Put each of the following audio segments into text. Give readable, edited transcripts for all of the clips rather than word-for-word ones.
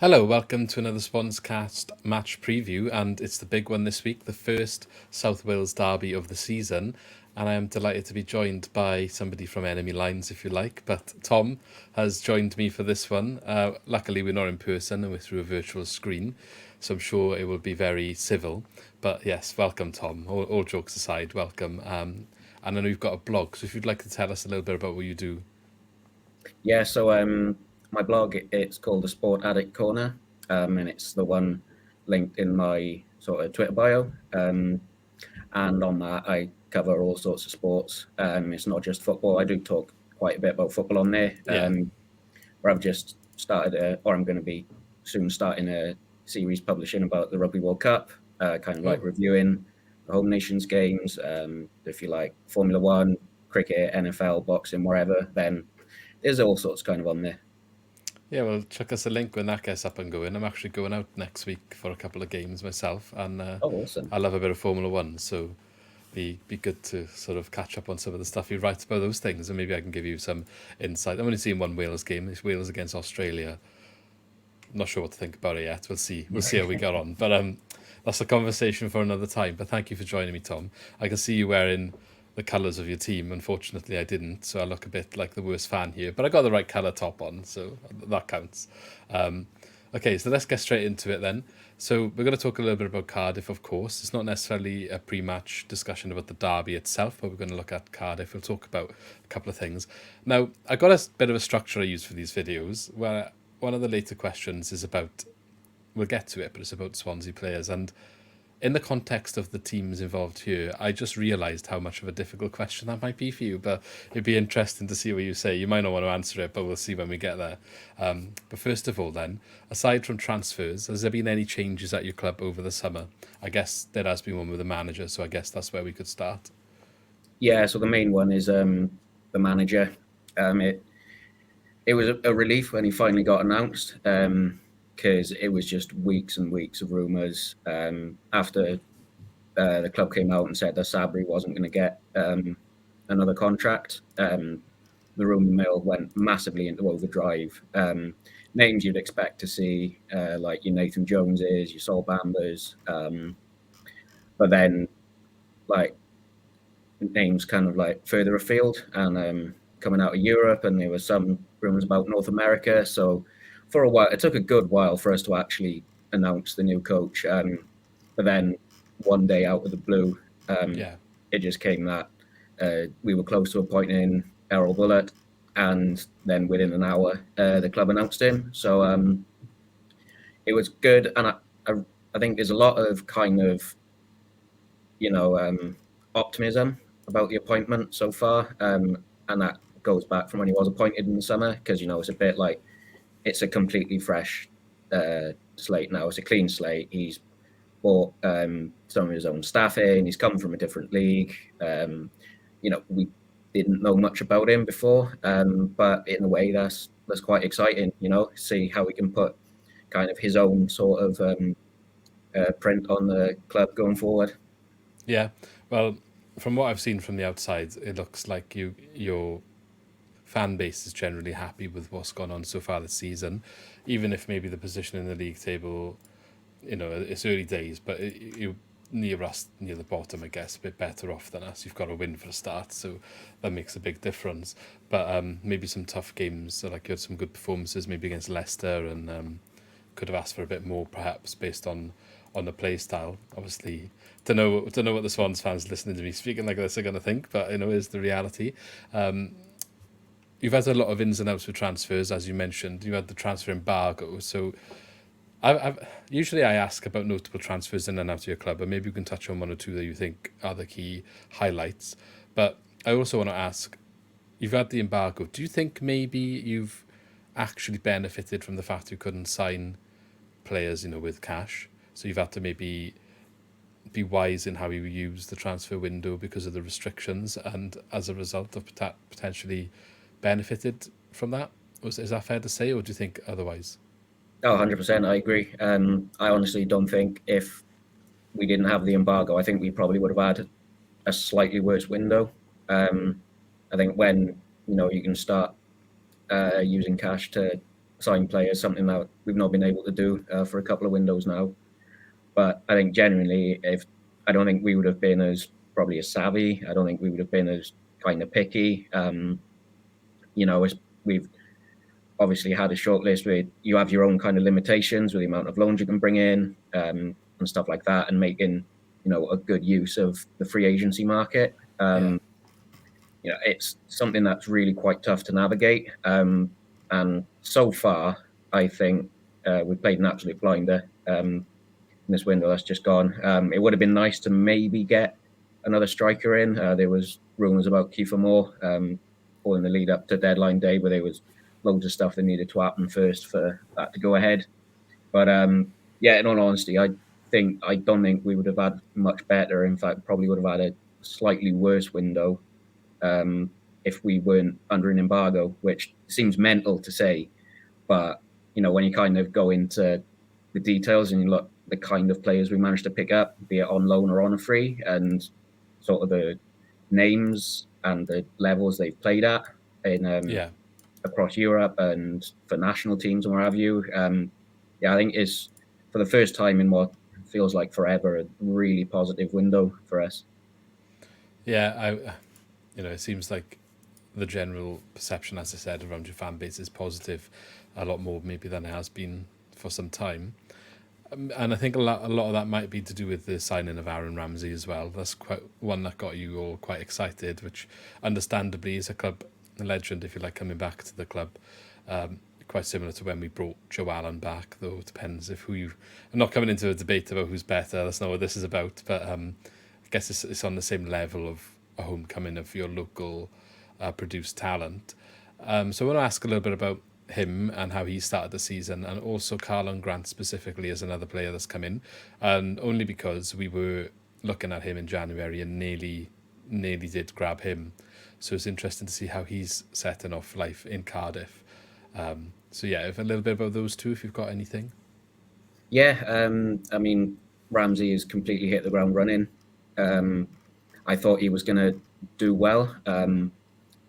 Hello, welcome to another SwansCast match preview, and it's the big one this week, the first South Wales derby of the season. And I am delighted to be joined by somebody from enemy lines, if you like. But Tom has joined me for this one. Luckily, we're not in person and we're through a virtual screen, so I'm sure it will be very civil. But yes, welcome, Tom. All jokes aside, welcome. And I know you've got a blog, so if you'd like to tell us a little bit about what you do. Yeah, so my blog it's called the Sport Addict Corner, and it's the one linked in my sort of Twitter bio. And on that, I cover all sorts of sports. It's not just football. I do talk quite a bit about football on there. Yeah. Where I've just started, or I'm going to be soon starting a series publishing about the Rugby World Cup, kind of like Oh, reviewing the home nations games. If you like Formula One, cricket, NFL, boxing, wherever, then there's all sorts kind of on there. yeah, well, chuck us a link when that gets up and going. I'm actually going out next week for a couple of games myself, and Oh, awesome. I love a bit of Formula One, so be good to sort of catch up on some of the stuff you write about those things, and maybe I can give you some insight. I've only seen one Wales game. It's Wales against Australia. I'm not sure what to think about it yet. We'll see. We'll see how we get on. But that's a conversation for another time. But thank you for joining me, Tom. I can see you wearing the colours of your team. Unfortunately, I didn't, so I look a bit like the worst fan here. But I got the right colour top on, so that counts. Okay, so let's get straight into it then. So we're going to talk a little bit about Cardiff, of course. It's not necessarily a pre-match discussion about the derby itself, but we're going to look at Cardiff. We'll talk about a couple of things. Now, I got a bit of a structure I use for these videos, where one of the later questions is about, we'll get to it, but it's about Swansea players. And in the context of the teams involved here, I just realised how much of a difficult question that might be for you, but it'd be interesting to see what you say. You might not want to answer it, but we'll see when we get there. But first of all, then, aside from transfers, has there been any changes at your club over the summer? I guess there has been one with the manager, so I guess that's where we could start. Yeah, so the main one is the manager. It was a relief when he finally got announced because it was just weeks and weeks of rumours. After the club came out and said that Sabri wasn't going to get another contract, the rumour mill went massively into overdrive. Names you'd expect to see, like your Nathan Joneses, your Sol Bambers, but then like names kind of like further afield and coming out of Europe, and there were some rumors about North America. So for a while, it took a good while for us to actually announce the new coach. But then one day out of the blue, Yeah. it just came that we were close to appointing Errol Bullitt, and then within an hour, the club announced him. So it was good, and I think there's a lot of kind of you know optimism about the appointment so far, and that goes back from when he was appointed in the summer because it's a bit like it's a completely fresh slate now. It's a clean slate. He's bought some of his own staff in. He's come from a different league. We didn't know much about him before, but in a way that's quite exciting. See how we can put kind of his own sort of print on the club going forward. Yeah. Well, from what I've seen from the outside, it looks like your fan base is generally happy with what's gone on so far this season, even if maybe the position in the league table, it's early days, but you near us, near the bottom, I guess, a bit better off than us. You've got to win for a start, so that makes a big difference. But maybe some tough games, so like you had some good performances, maybe against Leicester, and could have asked for a bit more, perhaps, based on the play style. Obviously, don't know what the Swans fans listening to me speaking like this are going to think, but is the reality. You've had a lot of ins and outs with transfers, as you mentioned. You had the transfer embargo, so usually I ask about notable transfers in and out of your club, and maybe you can touch on one or two that you think are the key highlights. But I also want to ask, you've had the embargo. Do you think maybe you've actually benefited from the fact you couldn't sign players, with cash? So you've had to maybe be wise in how you use the transfer window because of the restrictions, and as a result of potentially benefited from that. Is that fair to say, or do you think otherwise? Oh, 100%, I agree. I honestly don't think if we didn't have the embargo, I think we probably would have had a slightly worse window. I think when you can start using cash to sign players, something that we've not been able to do for a couple of windows now. But I think genuinely, I don't think we would have been as probably as savvy. I don't think we would have been as kind of picky. As we've obviously had a short list where you have your own kind of limitations with the amount of loans you can bring in and stuff like that, and making a good use of the free agency market. It's something that's really quite tough to navigate. And so far, I think we've played an absolute blinder in this window that's just gone. It would have been nice to maybe get another striker in. There was rumours about Kiefer Moore all in the lead up to deadline day, where there was loads of stuff that needed to happen first for that to go ahead. But in all honesty, I don't think we would have had much better. In fact, probably would have had a slightly worse window if we weren't under an embargo, which seems mental to say. But, when you kind of go into the details and you look the kind of players we managed to pick up, be it on loan or on a free, and sort of the names and the levels they've played at in across Europe and for national teams and what have you. I think it's for the first time in what feels like forever a really positive window for us. Yeah, it seems like the general perception, as I said, around your fan base is positive, a lot more maybe than it has been for some time. And I think a lot of that might be to do with the signing of Aaron Ramsey as well. That's quite one that got you all quite excited, which understandably is a club legend, if you like, coming back to the club. Quite similar to when we brought Joe Allen back, though it depends if I'm not coming into a debate about who's better, that's not what this is about, but I guess it's on the same level of a homecoming of your local produced talent. So I want to ask a little bit about him and how he started the season, and also Carlon Grant specifically as another player that's come in, and only because we were looking at him in January and nearly did grab him. So it's interesting to see how he's setting off life in Cardiff. If a little bit about those two, if you've got anything. I mean, Ramsey has completely hit the ground running. I thought he was going to do well,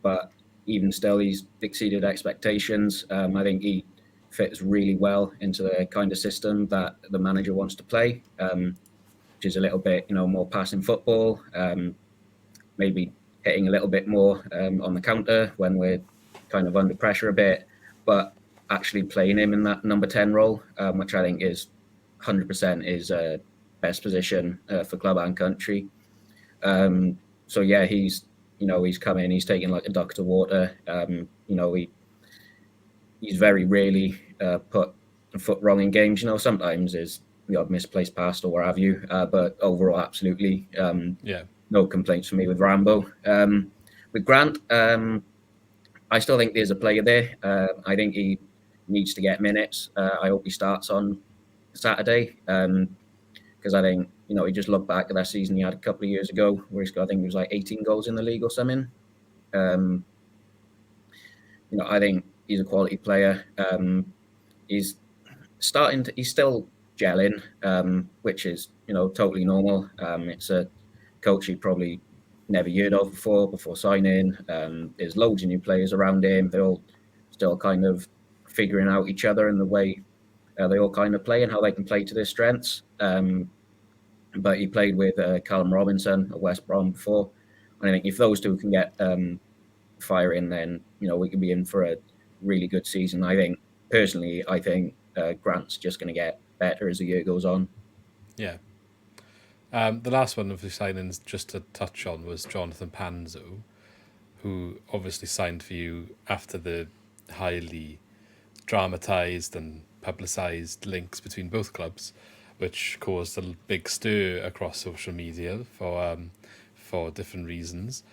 but even still, he's exceeded expectations. I think he fits really well into the kind of system that the manager wants to play, which is a little bit, more passing football, maybe hitting a little bit more on the counter when we're kind of under pressure a bit, but actually playing him in that number 10 role, which I think is 100% his best position for club and country. He's come in, he's taken like a duck to water. He's very rarely put a foot wrong in games. Sometimes there's the odd misplaced pass or what have you, but overall, absolutely, no complaints from me with Rambo. With Grant, I still think there's a player there. I think he needs to get minutes. I hope he starts on Saturday, because I think, he just looked back at that season he had a couple of years ago where he's got, I think it was like 18 goals in the league or something. I think he's a quality player. He's still gelling, which is, totally normal. It's a coach he probably never heard of before signing. There's loads of new players around him. They're all still kind of figuring out each other and the way they all kind of play and how they can play to their strengths. But he played with Callum Robinson at West Brom before. And I think if those two can get firing, then, we could be in for a really good season. I think Grant's just going to get better as the year goes on. Yeah. The last one of the signings, just to touch on, was Jonathan Panzo, who obviously signed for you after the highly dramatised and publicised links between both clubs, which caused a big stir across social media for different reasons.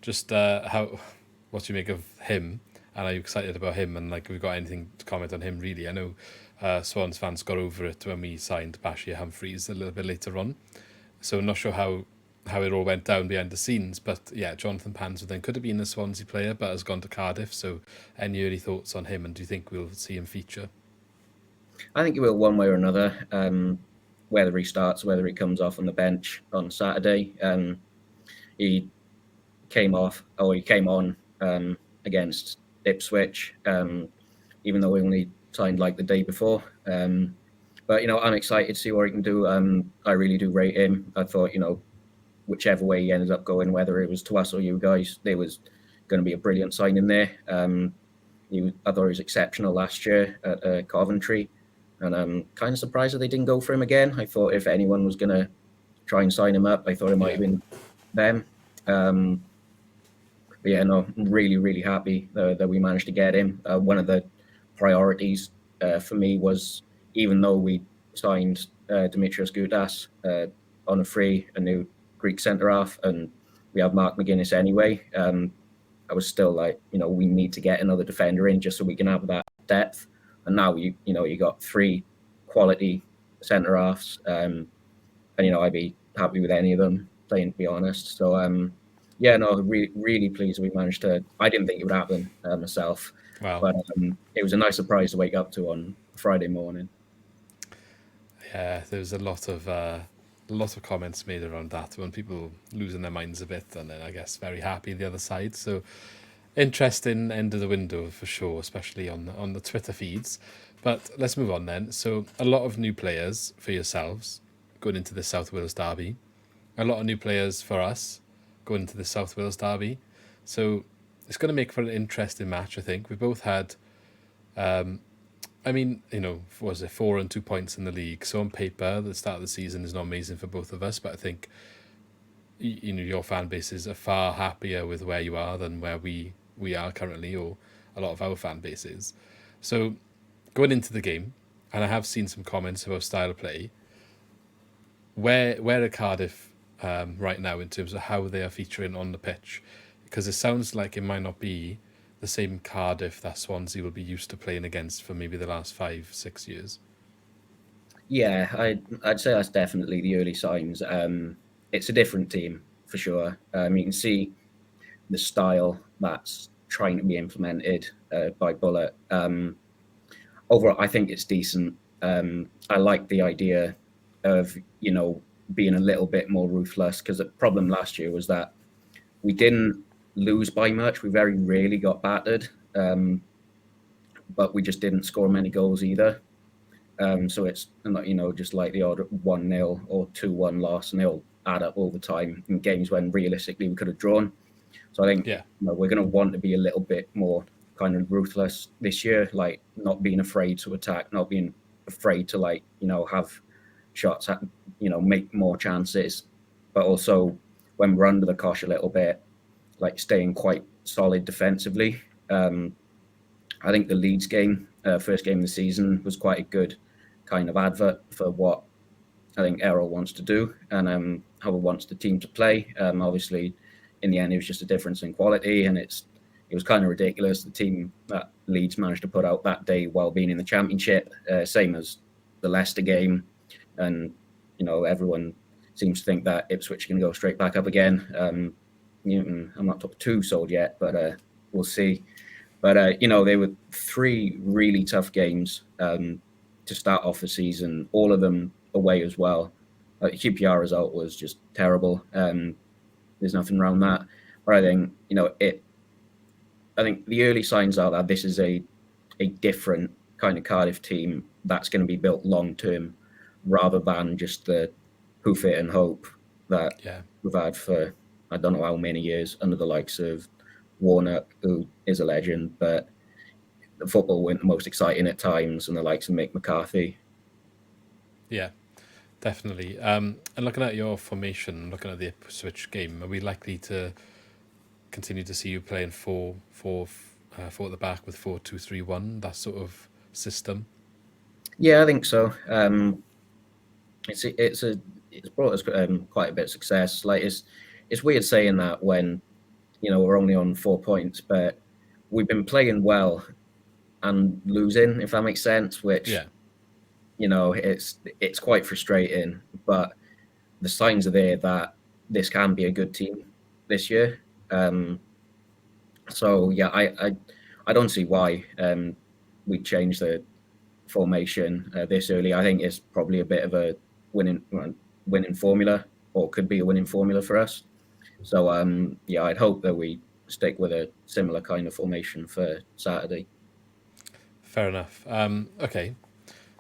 Just what do you make of him, and are you excited about him, and have we got anything to comment on him really? I know Swans fans got over it when we signed Bashir Humphreys a little bit later on, so I'm not sure how it all went down behind the scenes, but yeah, Jonathan Panzo then could have been a Swansea player but has gone to Cardiff. So any early thoughts on him, and do you think we'll see him feature? I think he will, one way or another. Whether he starts, whether he comes off on the bench on Saturday. He came on against Ipswich, even though we only signed like the day before. But I'm excited to see what he can do. I really do rate him. I thought whichever way he ended up going, whether it was to us or you guys, there was going to be a brilliant signing there. I thought he was exceptional last year at Coventry, and I'm kind of surprised that they didn't go for him again. I thought if anyone was going to try and sign him up, I thought it might have been them. But yeah, no, I'm really, really happy that we managed to get him. One of the priorities for me was, even though we signed Dimitrios Goudas on a free, a new Greek centre-half, and we have Mark McGuinness anyway, I was still like, we need to get another defender in just so we can have that depth. And now you got 3 quality centre-halves, and I'd be happy with any of them playing, to be honest. So yeah, no, really, really pleased we managed to. I didn't think it would happen myself. Wow. But it was a nice surprise to wake up to on Friday morning. Yeah, there was a lot of comments made around that when people losing their minds a bit, and then I guess very happy the other side. So interesting end of the window for sure, especially on the Twitter feeds. But let's move on then. So a lot of new players for yourselves going into the South Wales derby. A lot of new players for us going into the South Wales derby. So it's going to make for an interesting match, I think. We both had, was it 4 and 2 points in the league? So on paper, the start of the season is not amazing for both of us, but I think your fan bases are far happier with where you are than where we are currently, or a lot of our fan bases. So going into the game, and I have seen some comments about style of play. Where are Cardiff right now in terms of how they are featuring on the pitch? Because it sounds like it might not be the same Cardiff that Swansea will be used to playing against for maybe the last 5-6 years. Yeah, I'd say that's definitely the early signs. It's a different team for sure. You can see the style that's trying to be implemented by Bullet. Overall, I think it's decent. I like the idea of being a little bit more ruthless, because the problem last year was that we didn't lose by much. We very rarely got battered, but we just didn't score many goals either. So it's just like the odd 1-0 or 2-1 loss, and they'll add up all the time in games when realistically we could have drawn. So I think we're going to want to be a little bit more kind of ruthless this year, like not being afraid to attack, not being afraid to have shots, make more chances, but also when we're under the cosh a little bit, like staying quite solid defensively. I think the Leeds game, first game of the season, was quite a good kind of advert for what I think Errol wants to do and how he wants the team to play. Obviously, in the end, it was just a difference in quality, and it was kind of ridiculous. The team that Leeds managed to put out that day while being in the Championship, same as the Leicester game, and everyone seems to think that Ipswich can go straight back up again. I'm not too sold yet, but we'll see. But they were 3 really tough games to start off the season, all of them away as well. The QPR result was just terrible. There's nothing around that. But I think I think the early signs are that this is a different kind of Cardiff team that's going to be built long term, rather than just the hoof it and hope that we've had for I don't know how many years under the likes of Warnock, who is a legend, but the football weren't the most exciting at times, and the likes of Mick McCarthy. Yeah, definitely. And looking at your formation, looking at the Ipswich game, are we likely to continue to see you playing 4 at the back with 4-2-3-1, that sort of system? Yeah, I think so. It's brought us quite a bit of success. Like it's weird saying that when we're only on 4 points, but we've been playing well and losing, if that makes sense. Which it's quite frustrating. But the signs are there that this can be a good team this year. So yeah, I don't see why we changed the formation this early. I think it's probably a bit of a winning formula, or could be a winning formula for us. So I'd hope that we stick with a similar kind of formation for Saturday. fair enough. Okay,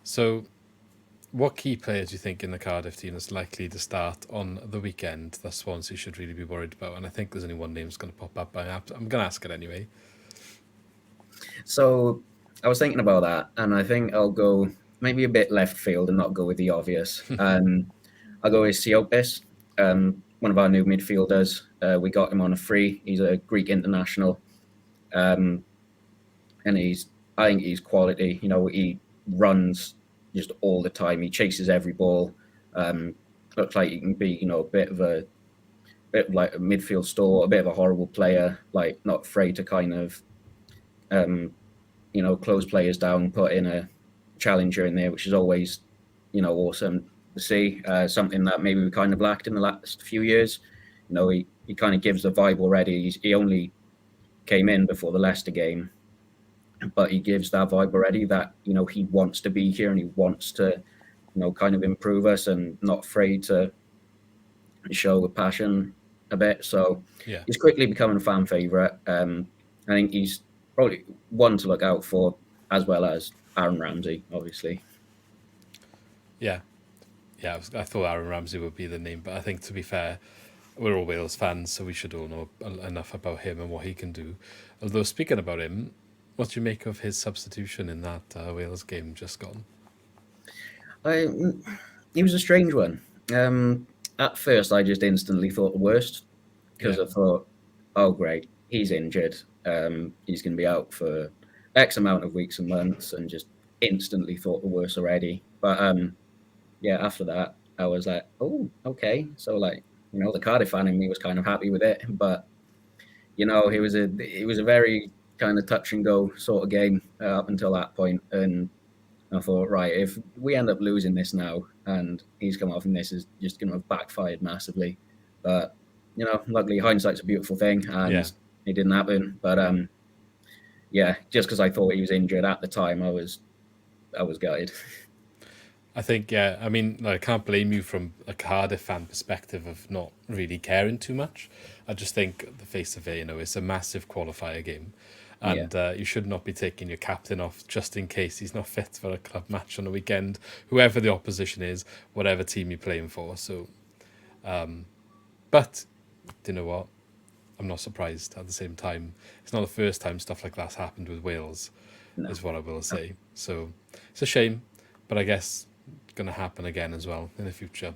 so what key players do you think in the Cardiff team is likely to start on the weekend that Swansea should really be worried about? And I think there's only one name that's going to pop up. But I'm going to ask it anyway. So I was thinking about that, and I think I'll go maybe a bit left field and not go with the obvious. I'll go with Siopis, one of our new midfielders. We got him on a free. He's a Greek international, and I think he's quality. You know, he runs just all the time. He chases every ball. Looks like he can be, you know, a bit of like a midfield store, a bit of a horrible player, like not afraid to kind of close players down, put in a challenger in there, which is always, awesome to see. Something that maybe we kind of lacked in the last few years. You know, he kind of gives the vibe already. He only came in before the Leicester game, but he gives that vibe already that, he wants to be here and he wants to, kind of improve us and not afraid to show with passion a bit. So Yeah. he's quickly becoming a fan favourite. I think he's probably one to look out for, as well as Aaron Ramsey, obviously. Yeah. I thought Aaron Ramsey would be the name, but I think, to be fair, we're all Wales fans, so we should all know enough about him and what he can do. Although, speaking about him, what do you make of his substitution in that Wales game just gone? He was a strange one. At first, I just instantly thought the worst because I thought, oh, great, he's injured. He's going to be out for X amount of weeks and months, and just instantly thought the worst already. But after that, I was like, oh, okay. So, like, the Cardiff fan in me was kind of happy with it. But, it was a very kind of touch and go sort of game up until that point. And I thought, right, if we end up losing this now and he's come off and this is just going to have backfired massively. But, luckily hindsight's a beautiful thing and it didn't happen. But, just because I thought he was injured at the time, I was gutted. I think, I mean, I can't blame you from a Cardiff fan perspective of not really caring too much. I just think, the face of it, it's a massive qualifier game. And you should not be taking your captain off just in case he's not fit for a club match on the weekend, whoever the opposition is, whatever team you're playing for. So, but, do you know what? I'm not surprised at the same time. It's not the first time stuff like that's happened with Wales, is what I will say. So, it's a shame, but I guess it's going to happen again as well in the future.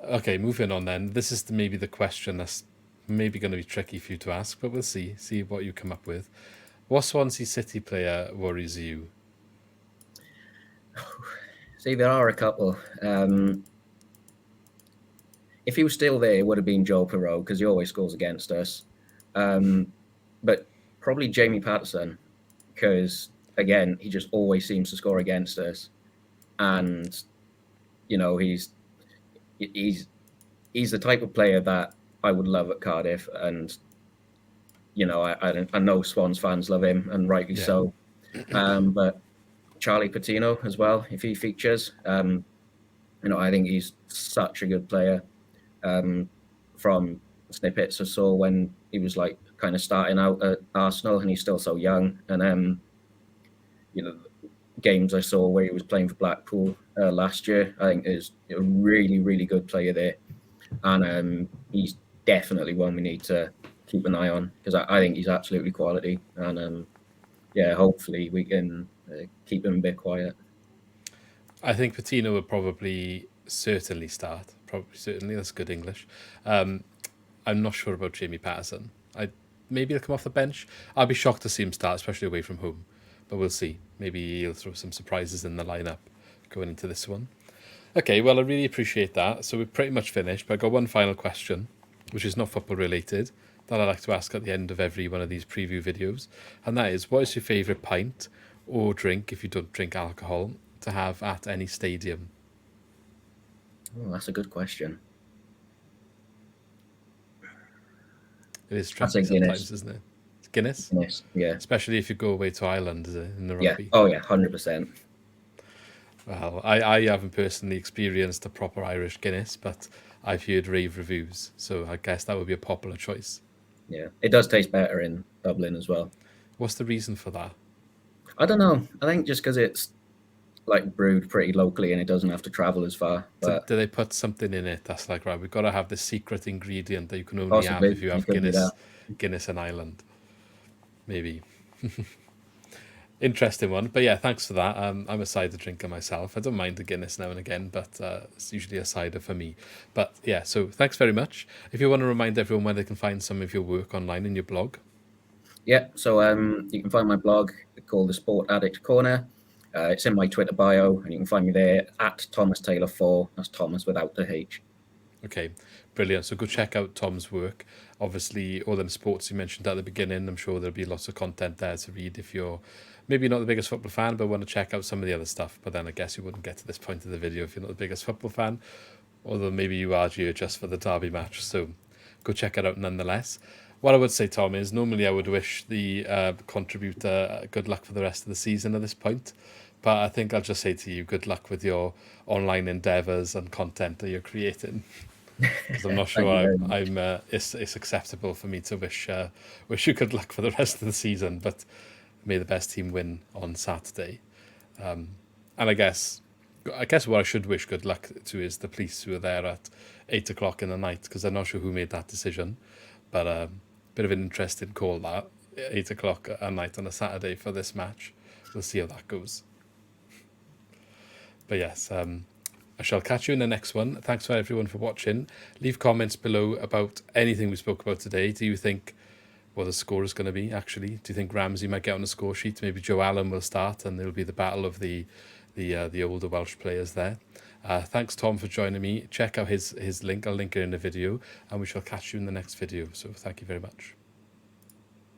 Okay, moving on then. This is maybe the question that's maybe going to be tricky for you to ask, but we'll see what you come up with. What Swansea City player worries you? See, there are a couple. If he was still there, it would have been Joe Perreault because he always scores against us. But probably Jamie Patterson because, again, he just always seems to score against us. And, he's the type of player that I would love at Cardiff. And, I know Swans fans love him, and rightly so. But Charlie Patino as well, if he features, I think he's such a good player. From snippets I saw when he was like kind of starting out at Arsenal, and he's still so young. And games I saw where he was playing for Blackpool last year, I think is a really, really good player there. And he's definitely one we need to keep an eye on because I think he's absolutely quality. And hopefully we can keep him a bit quiet. I think Patino would probably certainly start. Certainly, that's good English. I'm not sure about Jamie Patterson. Maybe he'll come off the bench. I'll be shocked to see him start, especially away from home. But we'll see. Maybe he'll throw some surprises in the lineup going into this one. Okay, well, I really appreciate that. So we're pretty much finished, but I've got one final question, which is not football related, that I like to ask at the end of every one of these preview videos. And that is, what is your favourite pint or drink, if you don't drink alcohol, to have at any stadium? Oh, that's a good question. It is tricky sometimes, isn't it? It's Guinness? Guinness, yeah. Especially if you go away to Ireland in the rugby. Yeah, oh yeah, 100%. Well, I haven't personally experienced a proper Irish Guinness, but I've heard rave reviews, so I guess that would be a popular choice. Yeah, it does taste better in Dublin as well. What's the reason for that? I don't know. I think just because it's like brewed pretty locally and it doesn't have to travel as far. So But do they put something in it that's like, right, we've got to have this secret ingredient that you can only have possibly if you it have could be that. Guinness and Ireland, maybe. Interesting one. But yeah, thanks for that. I'm a cider drinker myself. I don't mind the Guinness now and again, but it's usually a cider for me. But yeah, so thanks very much. If you want to remind everyone where they can find some of your work online in your blog. Yeah, so you can find my blog called The Sport Addict Corner. It's in my Twitter bio, and you can find me there at Thomas Taylor 4. That's Thomas without the H. Okay, brilliant. So go check out Tom's work. Obviously, all the sports you mentioned at the beginning, I'm sure there'll be lots of content there to read if you're maybe not the biggest football fan, but want to check out some of the other stuff. But then I guess you wouldn't get to this point of the video if you're not the biggest football fan, although maybe you are here just for the derby match. So go check it out nonetheless. What I would say, Tom, is normally I would wish the contributor good luck for the rest of the season at this point. But I think I'll just say to you, good luck with your online endeavours and content that you're creating. Because I'm not Thank you sure very much. it's acceptable for me to wish you good luck for the rest of the season. But may the best team win on Saturday. And I guess what I should wish good luck to is the police who are there at 8 o'clock in the night, because I'm not sure who made that decision. But bit of an interesting call, that 8 o'clock at night on a Saturday for this match. We'll see how that goes. But yes, I shall catch you in the next one. Thanks for everyone for watching. Leave comments below about anything we spoke about today. Do you think what the score is going to be, actually? Do you think Ramsey might get on the score sheet? Maybe Joe Allen will start and there'll be the battle of the older Welsh players there. Thanks, Tom, for joining me. Check out his link. I'll link it in the video, and we shall catch you in the next video. So thank you very much.